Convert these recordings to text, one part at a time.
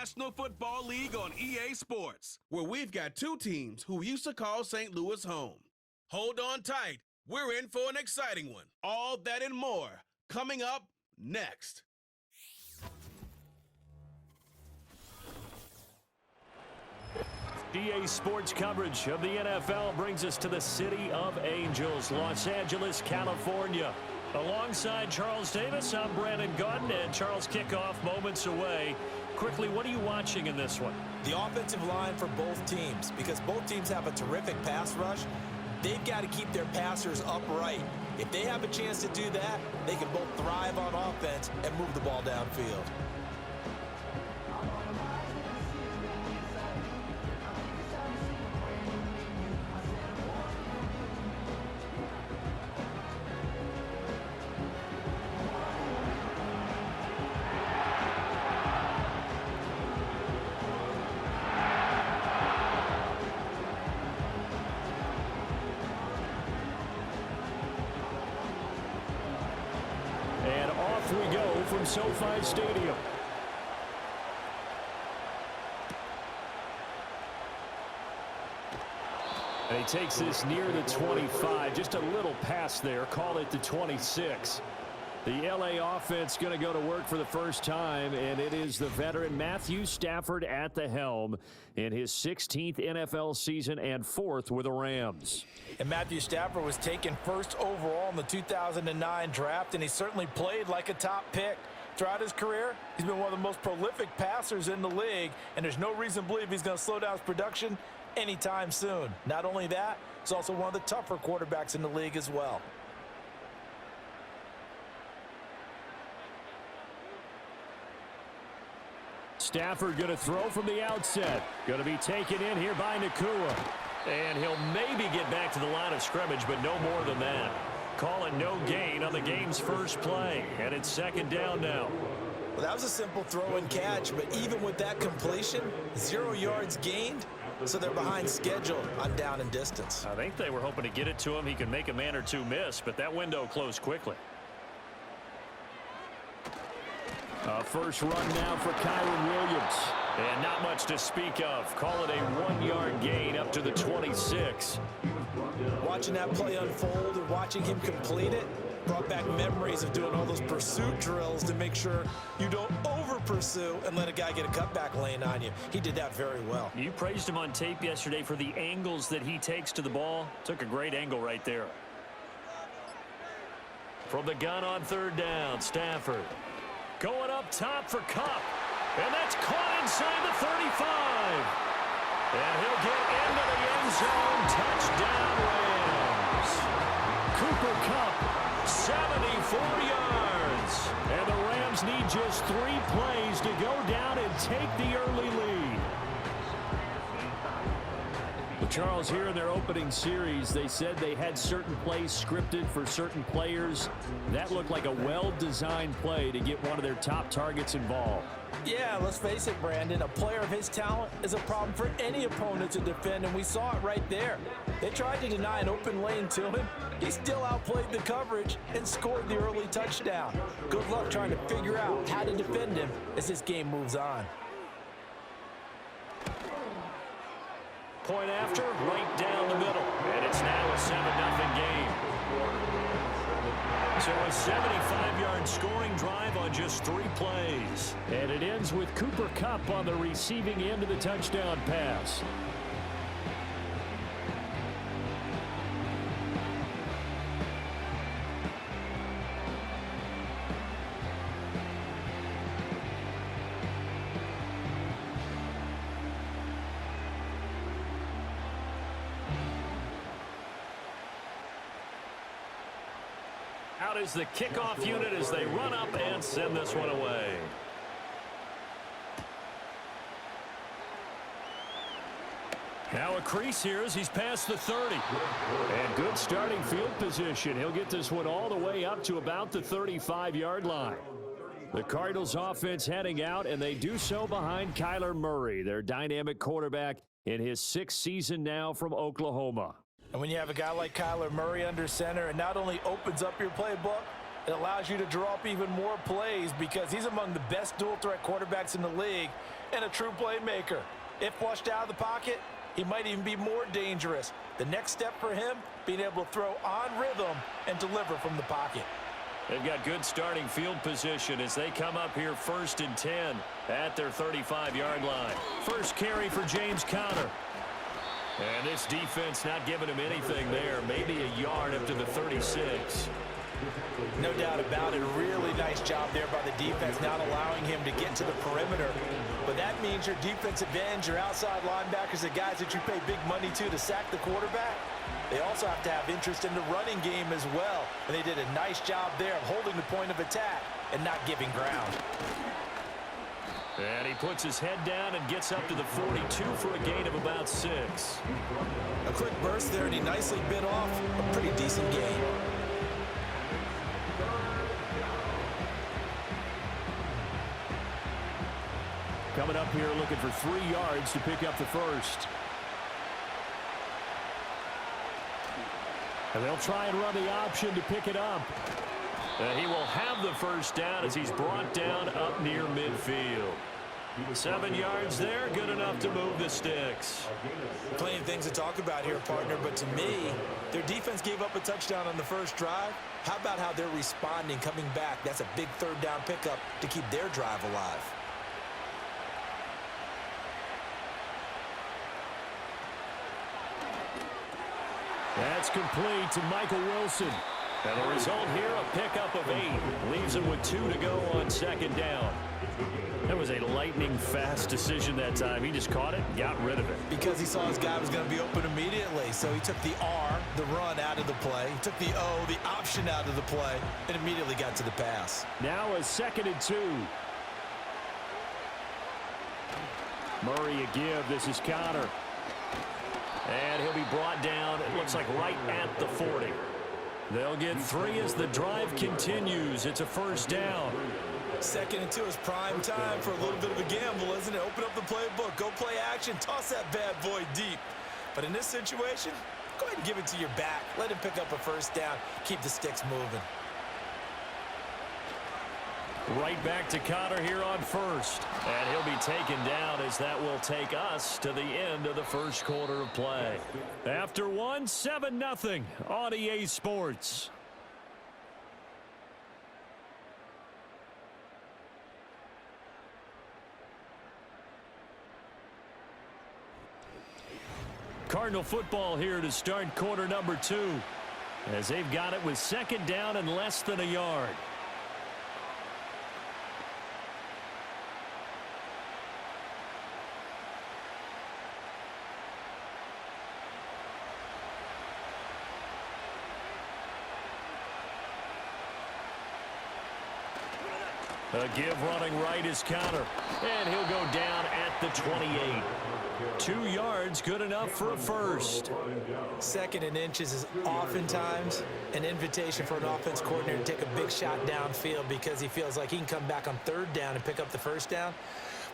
National Football League on EA Sports, where we've got two teams who used to call St. Louis home. Hold on tight. We're in for an exciting one. All that and more coming up next. EA Sports coverage of the NFL brings us to the City of Angels, Los Angeles, California. Alongside Charles Davis, I'm Brandon Gaudin, and Charles, kickoff moments away. Quickly, what are you watching in this one? The offensive line for both teams, because both teams have a terrific pass rush. They've got to keep their passers upright. If they have a chance to do that, they can both thrive on offense and move the ball downfield. And off we go from SoFi Stadium. And he takes this near the 25, just a little pass there, call it the 26. The LA offense going to go to work for the first time, and it is the veteran Matthew Stafford at the helm in his 16th NFL season and 4th with the Rams. And Matthew Stafford was taken first overall in the 2009 draft, and he certainly played like a top pick. Throughout his career, he's been one of the most prolific passers in the league, and there's no reason to believe he's going to slow down his production anytime soon. Not only that, he's also one of the tougher quarterbacks in the league as well. Stafford going to throw from the outset. Going to be taken in here by Nakua. And he'll maybe get back to the line of scrimmage, but no more than that. Call it no gain on the game's first play. And it's second down now. Well, that was a simple throw and catch, but even with that completion, 0 yards gained, so they're behind schedule on down and distance. I think they were hoping to get it to him. He could make a man or two miss, but that window closed quickly. First run now for Kyron Williams. And not much to speak of. Call it a 1-yard gain up to the 26. Watching that play unfold and watching him complete it brought back memories of doing all those pursuit drills to make sure you don't over-pursue and let a guy get a cutback lane on you. He did that very well. You praised him on tape yesterday for the angles that he takes to the ball. Took a great angle right there. From the gun on third down, Stafford. Going up top for Kupp. And that's caught inside the 35. And he'll get into the end zone. Touchdown, Rams. Cooper Kupp, 74 yards. And the Rams need just 3 plays to go down and take the early lead. Well, Charles, here in their opening series, they said they had certain plays scripted for certain players. That looked like a well-designed play to get one of their top targets involved. Yeah, let's face it, Brandon. A player of his talent is a problem for any opponent to defend, and we saw it right there. They tried to deny an open lane to him. He still outplayed the coverage and scored the early touchdown. Good luck trying to figure out how to defend him as this game moves on. Point after, right down the middle. And it's now a 7-0 game. So a 75-yard scoring drive on just 3 plays. And it ends with Cooper Kupp on the receiving end of the touchdown pass. Out is the kickoff unit as they run up and send this one away. Now a crease here as he's past the 30. And good starting field position. He'll get this one all the way up to about the 35-yard line. The Cardinals offense heading out, and they do so behind Kyler Murray, their dynamic quarterback in his 6th season now from Oklahoma. And when you have a guy like Kyler Murray under center, it not only opens up your playbook, it allows you to draw up even more plays because he's among the best dual-threat quarterbacks in the league. and a true playmaker. If flushed out of the pocket, he might even be more dangerous. The next step for him, being able to throw on rhythm and deliver from the pocket. They've got good starting field position as they come up here 1st and 10 at their 35-yard line. First carry for James Conner. And this defense not giving him anything there. Maybe a yard up to the 36. No doubt about it. Really nice job there by the defense, not allowing him to get to the perimeter. But that means your defensive ends, your outside linebackers, the guys that you pay big money to sack the quarterback, they also have to have interest in the running game as well. And they did a nice job there of holding the point of attack and not giving ground. And he puts his head down and gets up to the 42 for a gain of about 6. A quick burst there, and he nicely bit off a pretty decent gain. Coming up here looking for 3 yards to pick up the first. And they'll try and run the option to pick it up. And he will have the first down as he's brought down up near midfield. 7 yards there, good enough to move the sticks. Plenty of things to talk about here, partner, but to me, their defense gave up a touchdown on the first drive. How about how they're responding, coming back? That's a big 3rd down pickup to keep their drive alive. That's complete to Michael Wilson. And the result here, a pickup of 8. Leaves him with 2 to go on 2nd down. That was a lightning-fast decision that time. He just caught it and got rid of it. Because he saw his guy was going to be open immediately. So he took the R, the run, out of the play. He took the O, the option, out of the play, and immediately got to the pass. Now a 2nd and 2. Murray a give. This is Conner. And he'll be brought down, it looks like right at the 40. They'll get 3 as the drive continues. It's a first down. 2nd and 2 is prime time for a little bit of a gamble, isn't it? Open up the playbook, go play action, toss that bad boy deep. But in this situation, go ahead and give it to your back. Let him pick up a first down. Keep the sticks moving. Right back to Conner here on 1st. And he'll be taken down as that will take us to the end of the first quarter of play. After 1, 7-0 on EA Sports. Cardinal football here to start quarter number 2. As they've got it with 2nd down and less than a yard. A give running right is Conner. And he'll go down at the 28. 2 yards, good enough for a first. 2nd and inches is oftentimes an invitation for an offense coordinator to take a big shot downfield because he feels like he can come back on 3rd down and pick up the first down.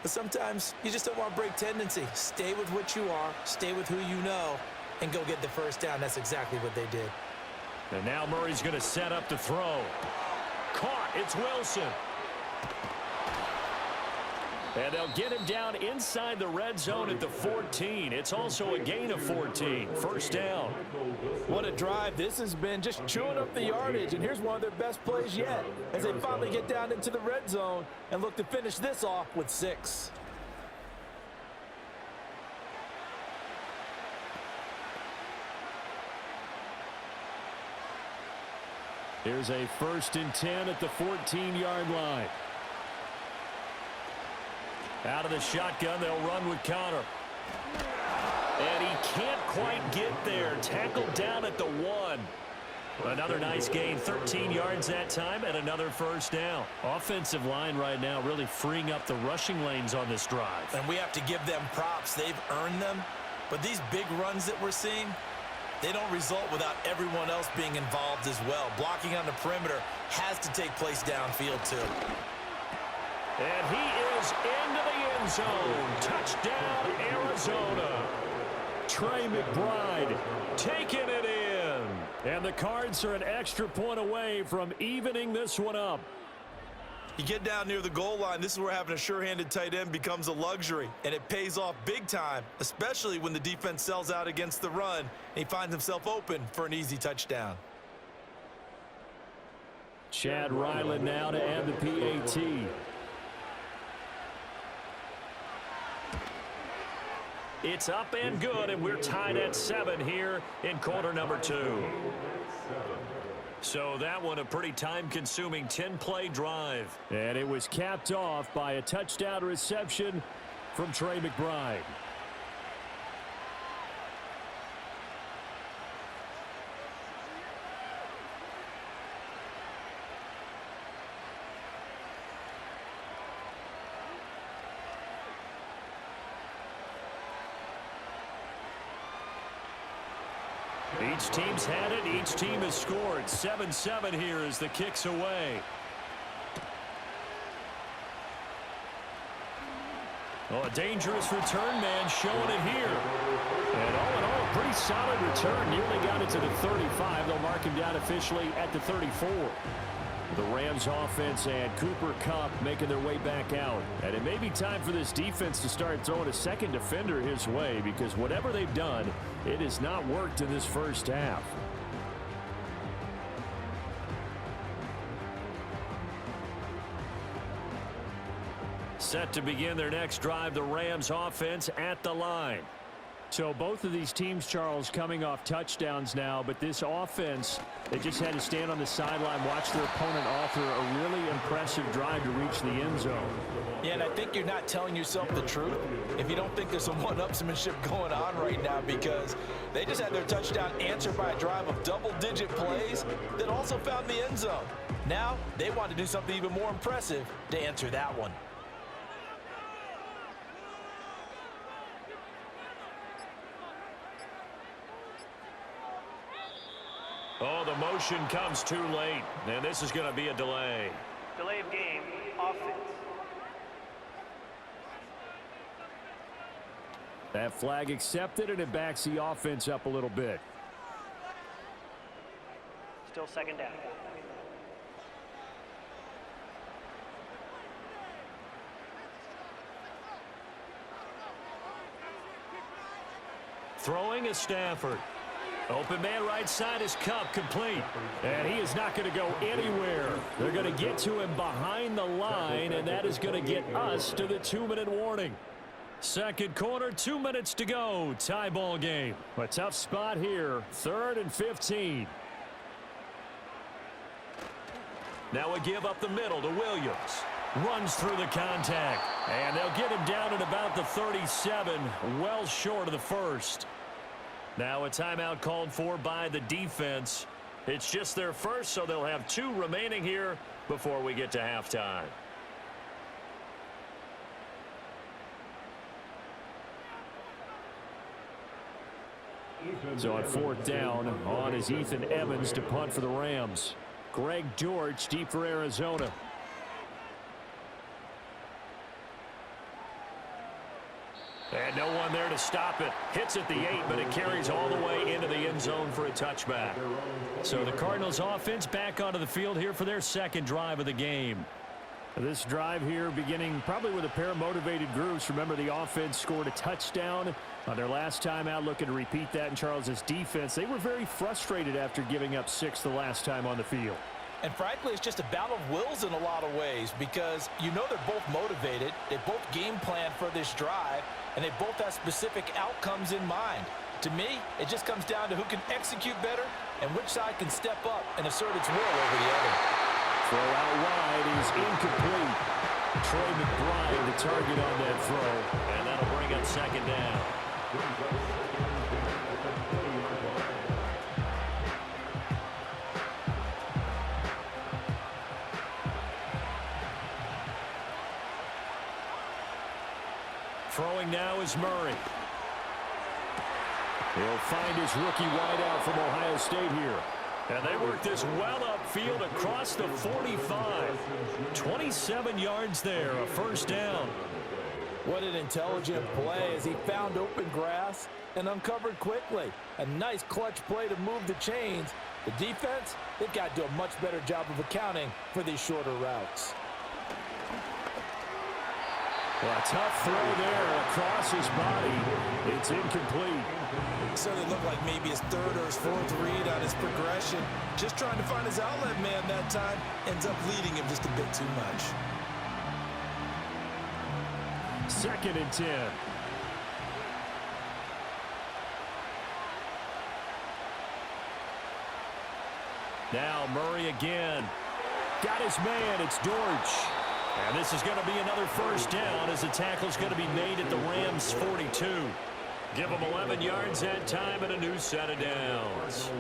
But sometimes you just don't want to break tendency. Stay with what you are, stay with who you know, and go get the first down. That's exactly what they did. And now Murray's going to set up to throw. Caught, it's Wilson. And they'll get him down inside the red zone at the 14. It's also a gain of 14. First down. What a drive this has been, just chewing up the yardage. And here's one of their best plays yet as they finally get down into the red zone and look to finish this off with 6. Here's a 1st and 10 at the 14-yard line. Out of the shotgun, they'll run with Conner. And he can't quite get there. Tackled down at the 1. Another nice gain, 13 yards that time, and another first down. Offensive line right now really freeing up the rushing lanes on this drive. And we have to give them props. They've earned them. But these big runs that we're seeing, they don't result without everyone else being involved as well. Blocking on the perimeter has to take place downfield too. And he is into the end zone. Touchdown, Arizona. Trey McBride taking it in. And the Cards are an extra point away from evening this one up. You get down near the goal line, this is where having a sure-handed tight end becomes a luxury, and it pays off big time, especially when the defense sells out against the run, and he finds himself open for an easy touchdown. Chad Ryland now to add the PAT. It's up and good, and we're tied at 7 here in quarter number 2. So that one a pretty time-consuming 10-play drive. And it was capped off by a touchdown reception from Trey McBride. Each team's had it. Each team has scored. 7-7 here as the kick's away. Oh, a dangerous return man showing it here. And all in all, a pretty solid return. Nearly got it to the 35. They'll mark him down officially at the 34. The Rams offense and Cooper Kupp making their way back out. And it may be time for this defense to start throwing a second defender his way, because whatever they've done, it has not worked in this first half. Set to begin their next drive, the Rams offense at the line. So both of these teams, Charles, coming off touchdowns now, but this offense, they just had to stand on the sideline, watch their opponent author a really impressive drive to reach the end zone. Yeah, and I think you're not telling yourself the truth if you don't think there's some one-upsmanship going on right now, because they just had their touchdown answered by a drive of double-digit plays that also found the end zone. Now they want to do something even more impressive to answer that one. Oh, the motion comes too late, and this is going to be a delay. Delay of game, offense. That flag accepted, and it backs the offense up a little bit. Still second down. Throwing is Stafford. Open man right side is Kupp, complete. And he is not going to go anywhere. They're going to get to him behind the line, and that is going to get us to the 2-minute warning. Second quarter, 2 minutes to go. Tie ball game. A tough spot here. 3rd and 15. Now a give up the middle to Williams. Runs through the contact. And they'll get him down at about the 37, well short of the first. Now a timeout called for by the defense. It's just their first, so they'll have 2 remaining here before we get to halftime. So on 4th down, on is Ethan Evans to punt for the Rams. Greg George deep for Arizona. And no one there to stop it. Hits at the 8, but it carries all the way into the end zone for a touchback. So the Cardinals offense back onto the field here for their second drive of the game. This drive here beginning probably with a pair of motivated groups. Remember, the offense scored a touchdown on their last time out, looking to repeat that in Charles's defense. They were very frustrated after giving up 6 the last time on the field. And frankly, it's just a battle of wills in a lot of ways, because you know they're both motivated. They both game plan for this drive, and they both have specific outcomes in mind. To me, it just comes down to who can execute better and which side can step up and assert its will over the other. Throw out wide is incomplete. Trey McBride the target on that throw, and that'll bring up second down. Throwing now is Murray. He'll find his rookie wideout from Ohio State here. And they work this well upfield across the 45. 27 yards there, a first down. What an intelligent play as he found open grass and uncovered quickly. A nice clutch play to move the chains. The defense, they've got to do a much better job of accounting for these shorter routes. Well, a tough throw there across his body. It's incomplete. Certainly looked like maybe his third or his fourth read on his progression. Just trying to find his outlet man that time. Ends up leading him just a bit too much. 2nd and 10. Now Murray again. Got his man. It's Dortch. And this is going to be another first down as the tackle's going to be made at the Rams' 42. Give him 11 yards that time and a new set of downs.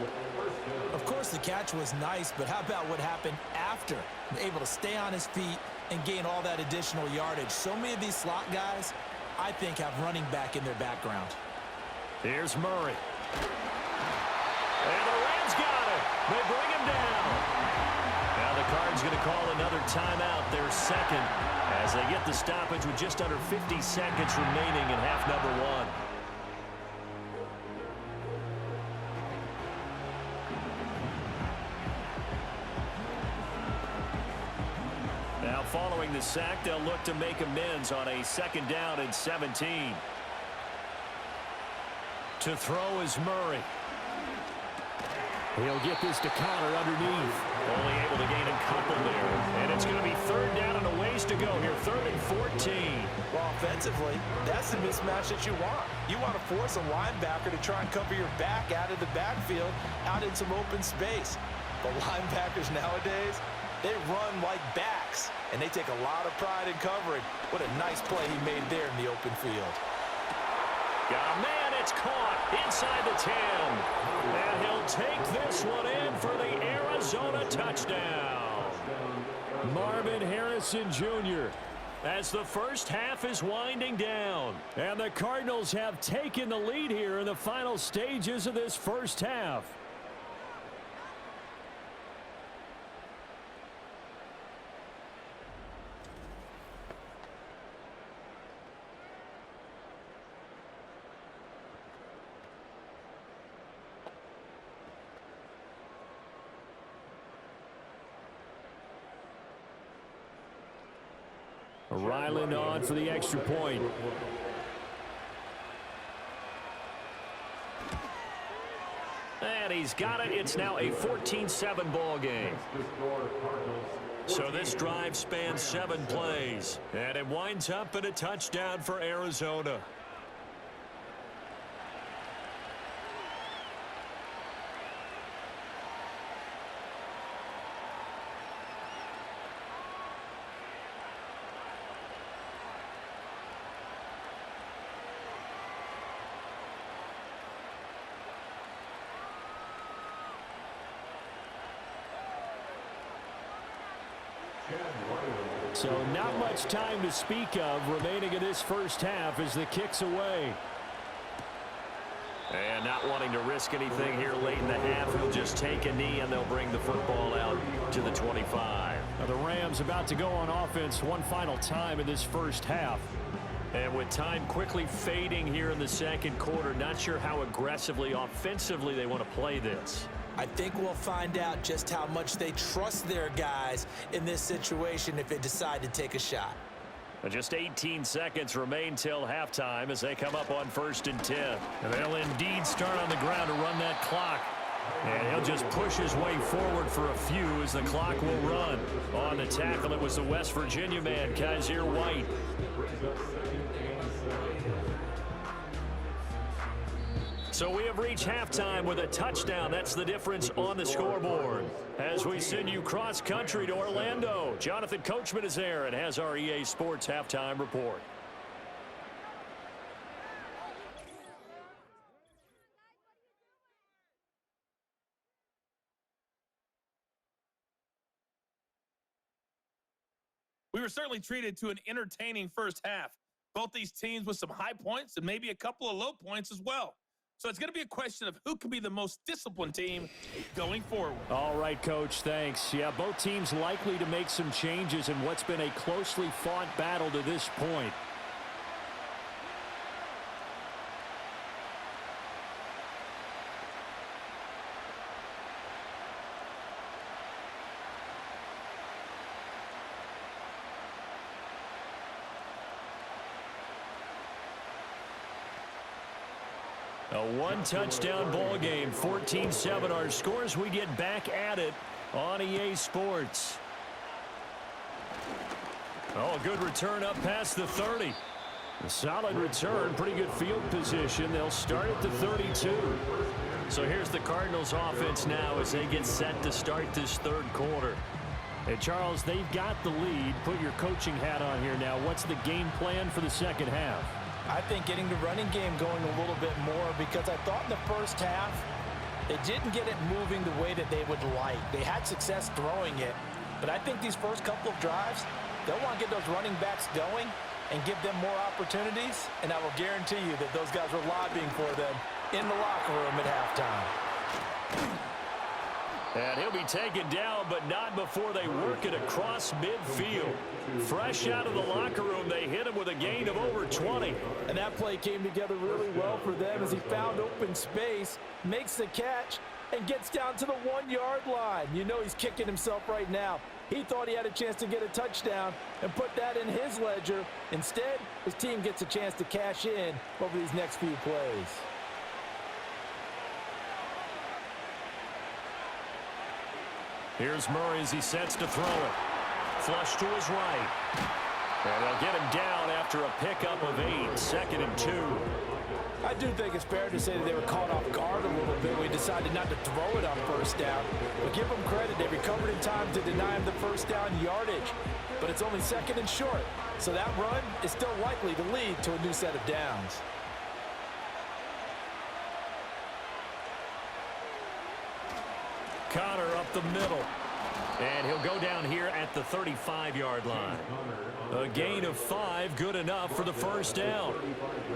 Of course, the catch was nice, but how about what happened after? Able to stay on his feet and gain all that additional yardage. So many of these slot guys, I think, have running back in their background. Here's Murray. And the Rams got it. They bring him down. Now the Cards going to call another timeout, their second, as they get the stoppage with just under 50 seconds remaining in half number 1. Now following the sack, they'll look to make amends on a 2nd down and 17. To throw is Murray. He'll get this to Connor underneath. Only able to gain a couple there. And it's going to be 3rd down and a ways to go here. 3rd and 14. Well, offensively, that's the mismatch that you want. You want to force a linebacker to try and cover your back out of the backfield, out in some open space. But linebackers nowadays, they run like backs, and they take a lot of pride in covering. What a nice play he made there in the open field. Got a man, it's caught inside the 10. And he'll take this one in for the Arizona touchdown. Marvin Harrison Jr. as the first half is winding down. And the Cardinals have taken the lead here in the final stages of this first half. Ryland on for the extra point. And he's got it. It's now a 14-7 ball game. So this drive spans 7 plays. And it winds up in a touchdown for Arizona. So not much time to speak of remaining in this first half as the kick's away. And not wanting to risk anything here late in the half, he'll just take a knee and they'll bring the football out to the 25. Now the Rams about to go on offense one final time in this first half. And with time quickly fading here in the second quarter, not sure how aggressively offensively they want to play this. I think we'll find out just how much they trust their guys in this situation if they decide to take a shot. Just 18 seconds remain till halftime as they come up on 1st and 10. And they'll indeed start on the ground to run that clock. And he'll just push his way forward for a few as the clock will run. On the tackle, it was the West Virginia man, Kaiser White. So we have reached halftime with a touchdown. That's the difference on the scoreboard. As we send you cross-country to Orlando, Jonathan Coachman is there and has our EA Sports halftime report. We were certainly treated to an entertaining first half. Both these teams with some high points and maybe a couple of low points as well. So it's going to be a question of who can be the most disciplined team going forward. All right, Coach, thanks. Yeah, both teams likely to make some changes in what's been a closely fought battle to this point. A one-touchdown ball game, 14-7 our scores. We get back at it on EA Sports. Oh, good return up past the 30. A solid return, pretty good field position. They'll start at the 32. So here's the Cardinals offense now as they get set to start this third quarter. Hey, Charles, they've got the lead. Put your coaching hat on here now. What's the game plan for the second half? I think getting the running game going a little bit more, because I thought in the first half they didn't get it moving the way that they would like. They had success throwing it, but I think these first couple of drives, they'll want to get those running backs going and give them more opportunities, and I will guarantee you that those guys were lobbying for them in the locker room at halftime. And he'll be taken down, but not before they work it across midfield. Fresh out of the locker room, they hit him with a gain of over 20. And that play came together really well for them as he found open space, makes the catch, and gets down to the 1-yard line. You know he's kicking himself right now. He thought he had a chance to get a touchdown and put that in his ledger. Instead, his team gets a chance to cash in over these next few plays. Here's Murray as he sets to throw it. Flush to his right. And they'll get him down after a pickup of 8, 2nd and 2. I do think it's fair to say that they were caught off guard a little bit. We decided not to throw it on first down. But give them credit. They recovered in time to deny him the first down yardage. But it's only 2nd and short. So that run is still likely to lead to a new set of downs. Connor up the middle. And he'll go down here at the 35-yard line. A gain of 5, good enough for the first down.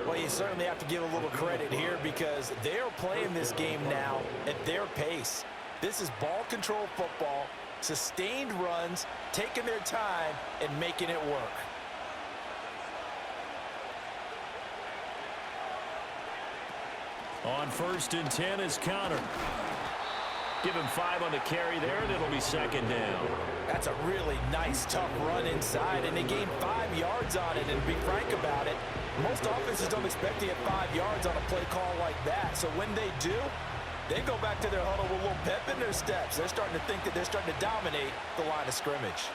Well, you certainly have to give a little credit here because they're playing this game now at their pace. This is ball control football, sustained runs, taking their time, and making it work. On 1st and 10 is Connor. Give him 5 on the carry there, and it'll be 2nd down. That's a really nice, tough run inside, and they gained 5 yards on it. And to be frank about it, most offenses don't expect to get 5 yards on a play call like that. So when they do, they go back to their huddle with a little pep in their steps. They're starting to think that they're starting to dominate the line of scrimmage.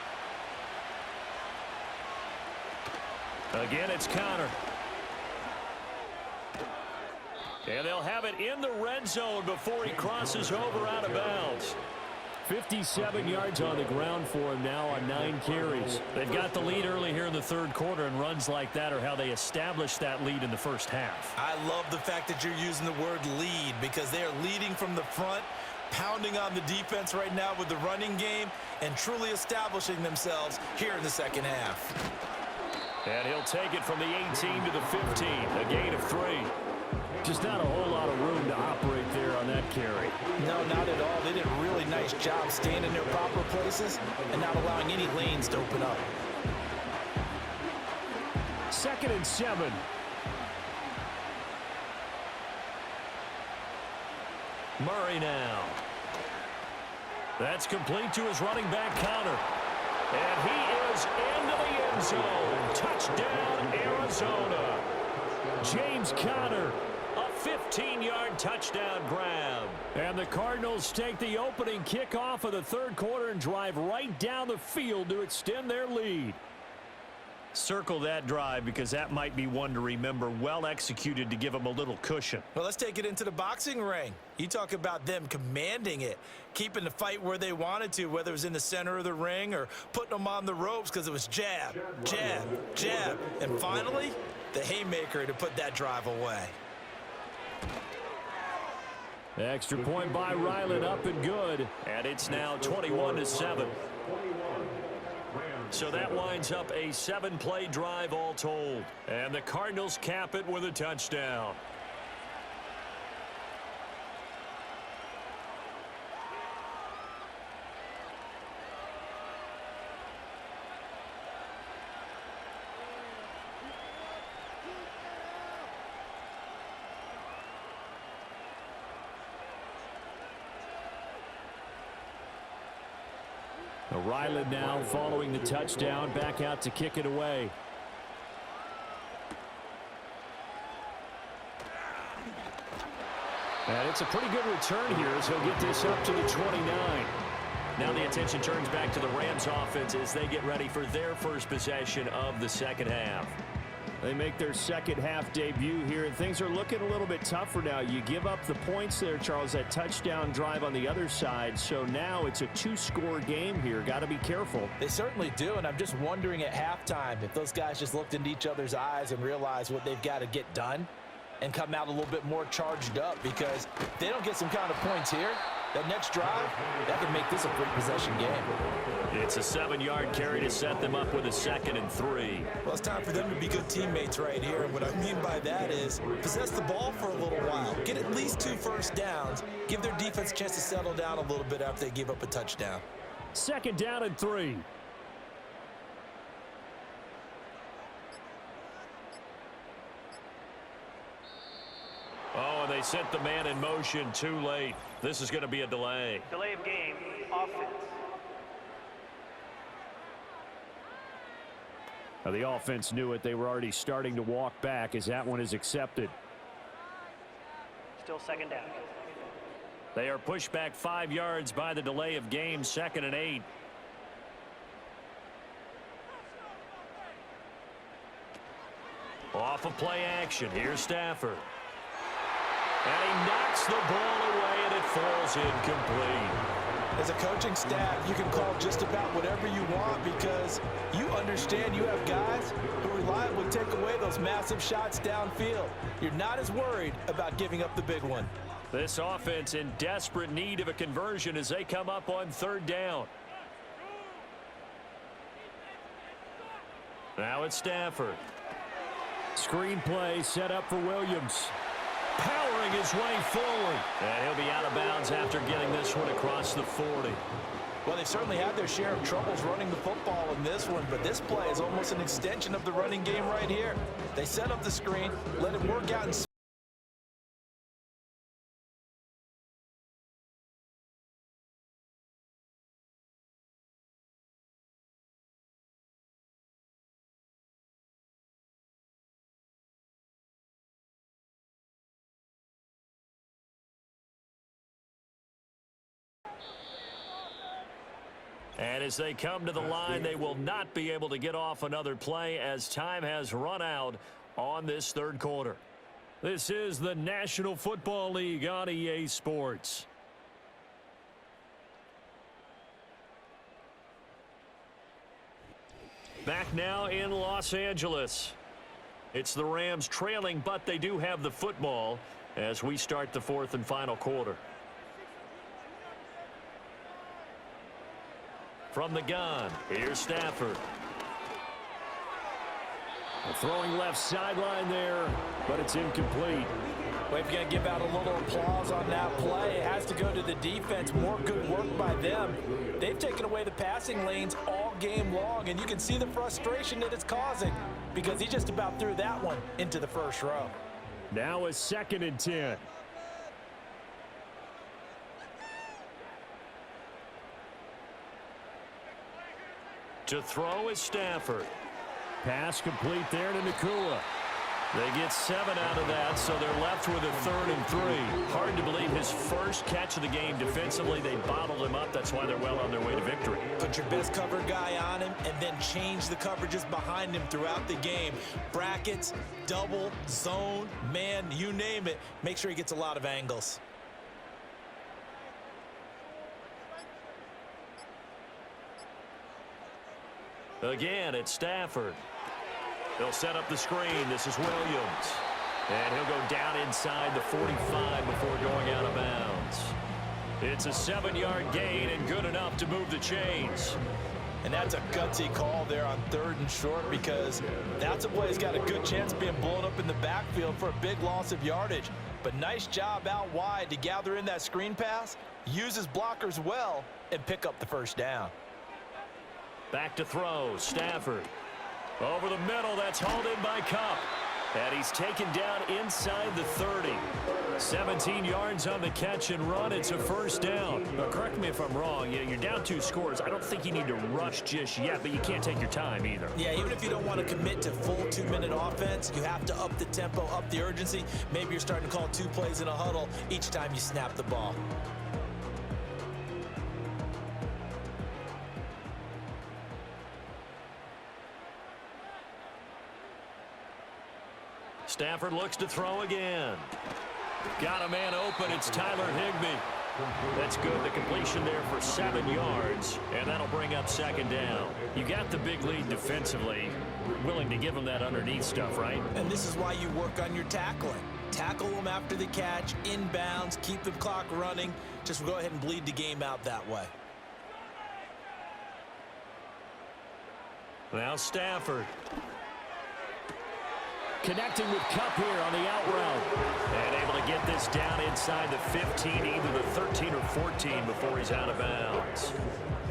Again, it's Connor. And they'll have it in the red zone before he crosses over out of bounds. 57 yards on the ground for him now on 9 carries. They've got the lead early here in the third quarter, and runs like that are how they established that lead in the first half. I love the fact that you're using the word lead because they are leading from the front, pounding on the defense right now with the running game, and truly establishing themselves here in the second half. And he'll take it from the 18 to the 15, a gain of 3. Just not a whole lot of room to operate there on that carry. No, not at all. They did a really nice job staying in their proper places and not allowing any lanes to open up. 2nd and 7. Murray now. That's complete to his running back, Connor. And he is into the end zone. Touchdown, Arizona. James Conner. A 15-yard touchdown grab. And the Cardinals take the opening kickoff of the third quarter and drive right down the field to extend their lead. Circle that drive because that might be one to remember. Well executed to give them a little cushion. Well, let's take it into the boxing ring. You talk about them commanding it, keeping the fight where they wanted to, whether it was in the center of the ring or putting them on the ropes because it was jab, jab, jab. And finally, the haymaker to put that drive away. Extra point by Ryland, up and good. And it's now 21-7. So that winds up a 7-play drive all told. And the Cardinals cap it with a touchdown. Ryland now following the touchdown, back out to kick it away. And it's a pretty good return here as he'll get this up to the 29. Now the attention turns back to the Rams offense as they get ready for their first possession of the second half. They make their second half debut here, and things are looking a little bit tougher now. You give up the points there, Charles, that touchdown drive on the other side. So now it's a two-score game here. Got to be careful. They certainly do, and I'm just wondering at halftime if those guys just looked into each other's eyes and realized what they've got to get done and come out a little bit more charged up, because if they don't get some kind of points here, that next drive, that could make this a three-possession game. It's a 7-yard carry to set them up with a 2nd and 3. Well, it's time for them to be good teammates right here. And what I mean by that is possess the ball for a little while. Get at least 2 first downs. Give their defense a chance to settle down a little bit after they give up a touchdown. 2nd down and 3. Oh, and they sent the man in motion too late. This is going to be a delay. Delay of game, offense. Now, the offense knew it. They were already starting to walk back as that one is accepted. Still 2nd down. They are pushed back 5 yards by the delay of game, 2nd and 8. Off of play action. Here's Stafford. And he knocks the ball away, and it falls incomplete. As a coaching staff, you can call just about whatever you want, because you understand you have guys who reliably take away those massive shots downfield. You're not as worried about giving up the big one. This offense in desperate need of a conversion as they come up on 3rd down. Now it's Stafford. Screen play set up for Williams. Powering his way forward. And he'll be out of bounds after getting this one across the 40. Well, they certainly had their share of troubles running the football in this one, but this play is almost an extension of the running game right here. They set up the screen, let it work out in And as they come to the line, they will not be able to get off another play as time has run out on this 3rd quarter. This is the National Football League on EA Sports. Back now in Los Angeles. It's the Rams trailing, but they do have the football as we start the 4th and final quarter. From the gun, here's Stafford. Throwing left sideline there, but it's incomplete. Well, if you're going to give out a little applause on that play, it has to go to the defense. More good work by them. They've taken away the passing lanes all game long, and you can see the frustration that it's causing, because he just about threw that one into the 1st row. Now a 2nd and 10. To throw is Stafford. Pass complete there to Nakua. They get 7 out of that, so they're left with a 3rd and 3. Hard to believe his first catch of the game defensively. They bottled him up. That's why they're well on their way to victory. Put your best cover guy on him and then change the coverages behind him throughout the game. Brackets, double, zone, man, you name it. Make sure he gets a lot of angles. Again, it's Stafford. They'll set up the screen. This is Williams. And he'll go down inside the 45 before going out of bounds. It's a 7-yard gain and good enough to move the chains. And that's a gutsy call there on 3rd and short, because that's a play he's got a good chance of being blown up in the backfield for a big loss of yardage. But nice job out wide to gather in that screen pass, use his blockers well, and pick up the 1st down. Back to throw. Stafford. Over the middle. That's hauled in by Cup. And he's taken down inside the 30. 17 yards on the catch and run. It's a first down. Now, correct me if I'm wrong. You're down 2 scores. I don't think you need to rush just yet, but you can't take your time either. Yeah, even if you don't want to commit to full 2-minute offense, you have to up the tempo, up the urgency. Maybe you're starting to call 2 plays in a huddle each time you snap the ball. Stafford looks to throw again. Got a man open. It's Tyler Higbee. That's good. The completion there for 7 yards, and that'll bring up second down. You got the big lead defensively. Willing to give him that underneath stuff, right? And this is why you work on your tackling. Tackle them after the catch, inbounds, keep the clock running. Just go ahead and bleed the game out that way. Now Stafford. Connecting with Kupp here on the out route. And able to get this down inside the 15, either the 13 or 14 before he's out of bounds.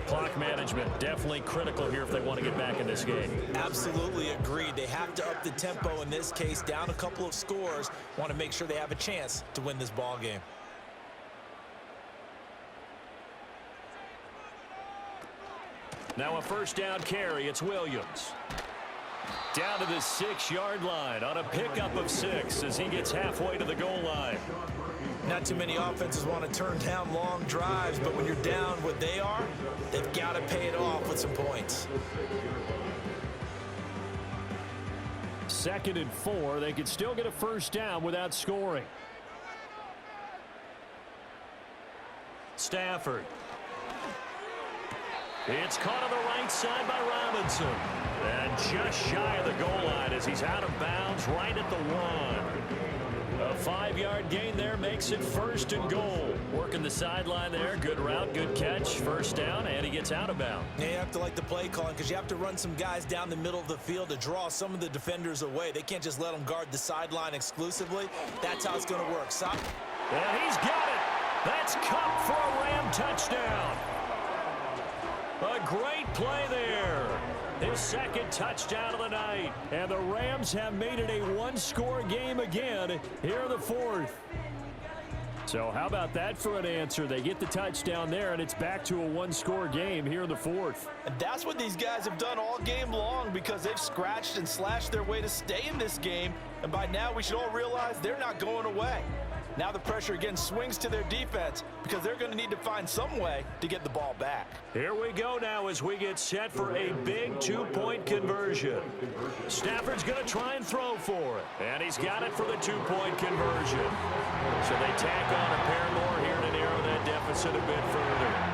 Clock management definitely critical here if they want to get back in this game. Absolutely agreed. They have to up the tempo in this case, down a couple of scores. Want to make sure they have a chance to win this ball game. Now a first down carry. It's Williams. Down to the 6-yard line on a pickup of 6 as he gets halfway to the goal line. Not too many offenses want to turn down long drives, but when you're down what they are, they've got to pay it off with some points. 2nd and 4. They could still get a first down without scoring. Stafford. It's caught on the right side by Robinson. And just shy of the goal line as he's out of bounds right at the 1. A 5-yard gain there makes it 1st and goal. Working the sideline there. Good route, good catch. First down, and he gets out of bounds. Yeah, you have to like the play calling because you have to run some guys down the middle of the field to draw some of the defenders away. They can't just let them guard the sideline exclusively. That's how it's going to work. And he's got it. That's Kupp for a Ram touchdown. A great play there. His 2nd touchdown of the night. And the Rams have made it a 1-score game again here in the 4th. So how about that for an answer? They get the touchdown there, and it's back to a 1-score game here in the 4th. And that's what these guys have done all game long because they've scratched and slashed their way to stay in this game. And by now, we should all realize they're not going away. Now the pressure again swings to their defense because they're going to need to find some way to get the ball back. Here we go now as we get set for a big 2-point conversion. Stafford's going to try and throw for it. And he's got it for the 2-point conversion. So they tack on a pair more here to narrow that deficit a bit further.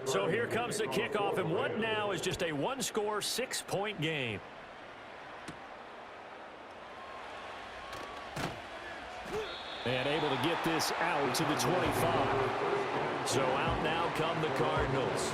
So here comes the kickoff, and what now is just a 1-score, 6-point game. And able to get this out to the 25. So out now come the Cardinals.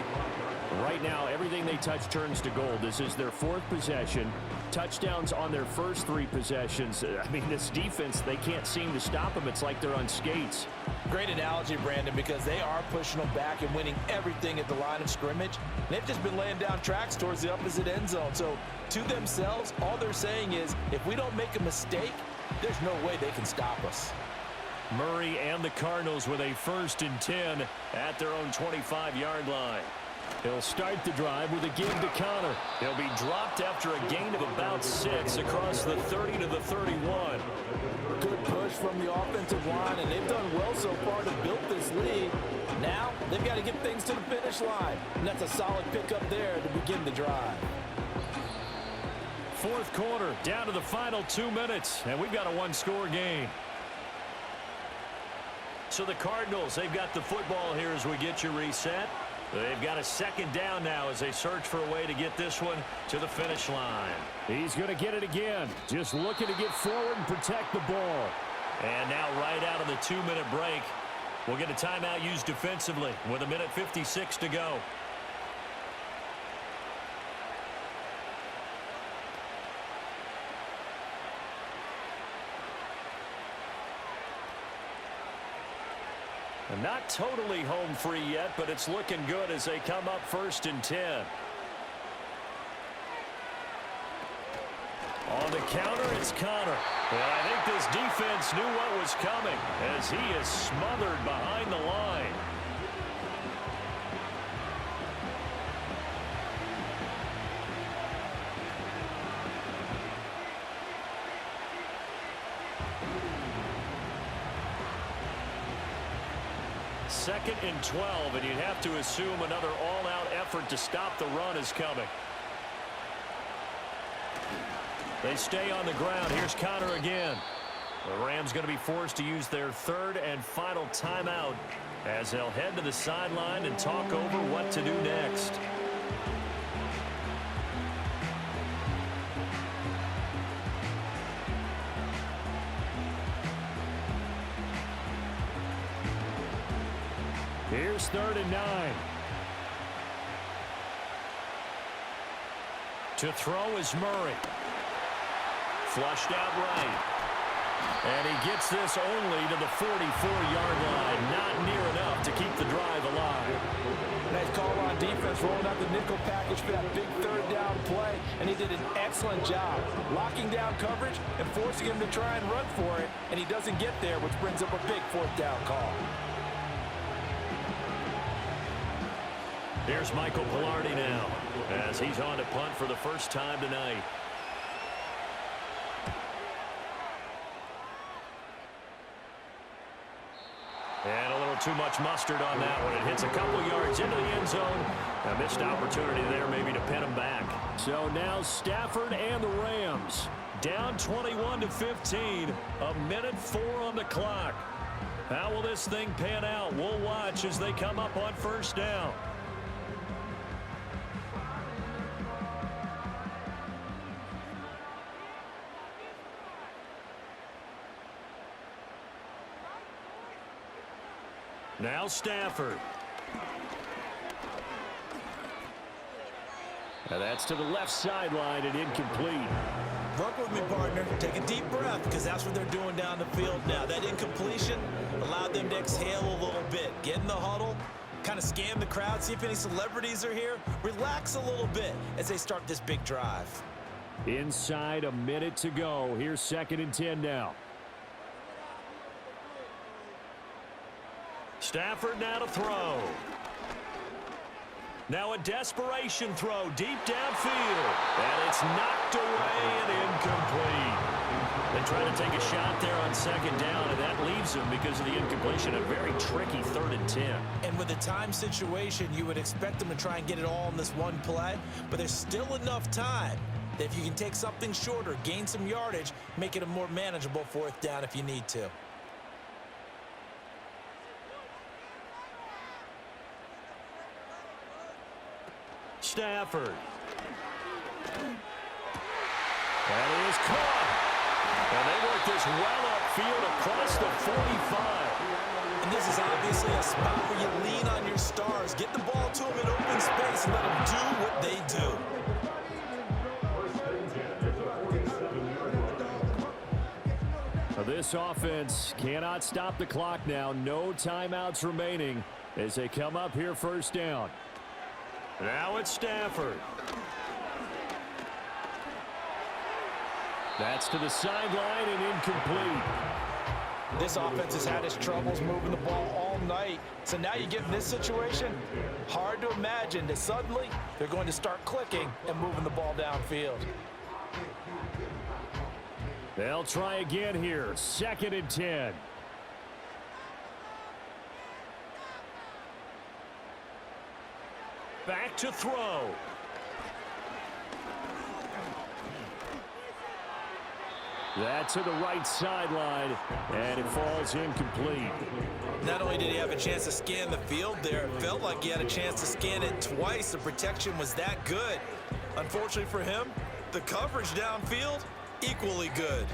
Right now, everything they touch turns to gold. This is their 4th possession. Touchdowns on their first 3 possessions. I mean, this defense, they can't seem to stop them. It's like they're on skates. Great analogy, Brandon, because they are pushing them back and winning everything at the line of scrimmage. They've just been laying down tracks towards the opposite end zone. So to themselves, all they're saying is, if we don't make a mistake, there's no way they can stop us. Murray and the Cardinals with a 1st and 10 at their own 25-yard line. He'll start the drive with a give to Connor. He'll be dropped after a gain of about 6 across the 30 to the 31. Good push from the offensive line, and they've done well so far to build this lead. Now they've got to get things to the finish line, and that's a solid pickup there to begin the drive. 4th quarter, down to the final 2 minutes, and we've got a 1-score game. So the Cardinals, they've got the football here as we get you reset. They've got a second down now as they search for a way to get this one to the finish line. He's going to get it again. Just looking to get forward and protect the ball. And now right out of the 2-minute break, we'll get a timeout used defensively with 1:56 to go. Not totally home free yet, but it's looking good as they come up 1st and 10. On the counter, it's Connor. Well, I think this defense knew what was coming as he is smothered behind the line. Second and 12, and you'd have to assume another all-out effort to stop the run is coming. They stay on the ground. Here's Connor again. The Rams going to be forced to use their 3rd and final timeout as they'll head to the sideline and talk over what to do next. Here's 3rd and 9. To throw is Murray. Flushed out right. And he gets this only to the 44-yard line. Not near enough to keep the drive alive. Nice call on defense, rolling out the nickel package for that big 3rd down play. And he did an excellent job locking down coverage and forcing him to try and run for it. And he doesn't get there, which brings up a big 4th down call. Here's Michael Pilardi now as he's on to punt for the first time tonight. And a little too much mustard on that one. It hits a couple yards into the end zone. A missed opportunity there maybe to pin him back. So now Stafford and the Rams Down 21-15. 1:04 on the clock. How will this thing pan out? We'll watch as they come up on 1st down. Now Stafford. Now that's to the left sideline and incomplete. Work with me, partner. Take a deep breath because that's what they're doing down the field now. That incompletion allowed them to exhale a little bit. Get in the huddle, kind of scan the crowd, see if any celebrities are here. Relax a little bit as they start this big drive. Inside a minute to go. Here's 2nd and 10 now. Stafford now to throw. Now a desperation throw deep downfield. And it's knocked away and incomplete. They try to take a shot there on 2nd down, and that leaves them because of the incompletion. A very tricky 3rd and 10. And with the time situation, you would expect them to try and get it all in this one play. But there's still enough time that if you can take something shorter, gain some yardage, make it a more manageable 4th down if you need to. Stafford. That is caught. And they work this well upfield across the 45. And this is obviously a spot where you lean on your stars. Get the ball to them in open space and let them do what they do. This offense cannot stop the clock now. No timeouts remaining as they come up here 1st down. Now it's Stafford. That's to the sideline and incomplete. This offense has had its troubles moving the ball all night. So now you get in this situation, hard to imagine that suddenly they're going to start clicking and moving the ball downfield. They'll try again here. 2nd and 10. Back to throw. That to the right sideline, and it falls incomplete. Not only did he have a chance to scan the field there, it felt like he had a chance to scan it twice. The protection was that good. Unfortunately for him, the coverage downfield, equally good.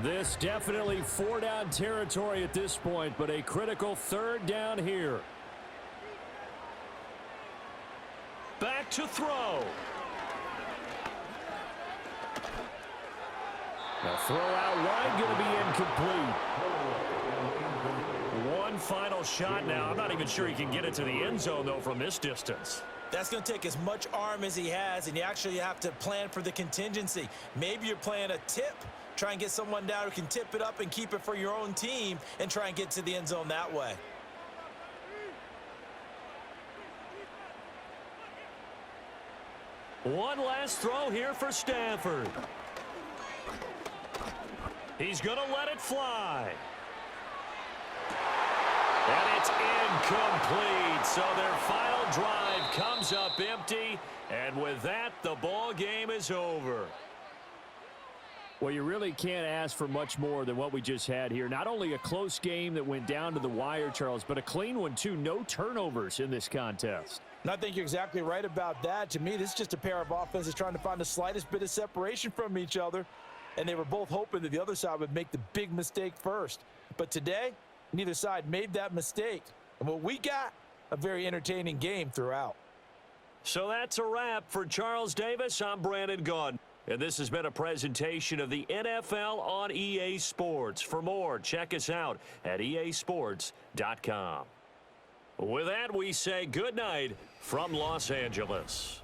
This definitely 4-down territory at this point, but a critical 3rd down here. Back to throw. The throw out wide going to be incomplete. One final shot now. I'm not even sure he can get it to the end zone, though, from this distance. That's going to take as much arm as he has, and you actually have to plan for the contingency. Maybe you're playing a tip. Try and get someone down who can tip it up and keep it for your own team and try and get to the end zone that way. One last throw here for Stafford. He's going to let it fly. And it's incomplete. So their final drive comes up empty. And with that, the ball game is over. Well, you really can't ask for much more than what we just had here. Not only a close game that went down to the wire, Charles, but a clean one, too. No turnovers in this contest. And I think you're exactly right about that. To me, this is just a pair of offenses trying to find the slightest bit of separation from each other. And they were both hoping that the other side would make the big mistake first. But today, neither side made that mistake. And what we got, a very entertaining game throughout. So that's a wrap for Charles Davis. I'm Brandon Gaudin. And this has been a presentation of the NFL on EA Sports. For more, check us out at easports.com. With that, we say good night from Los Angeles.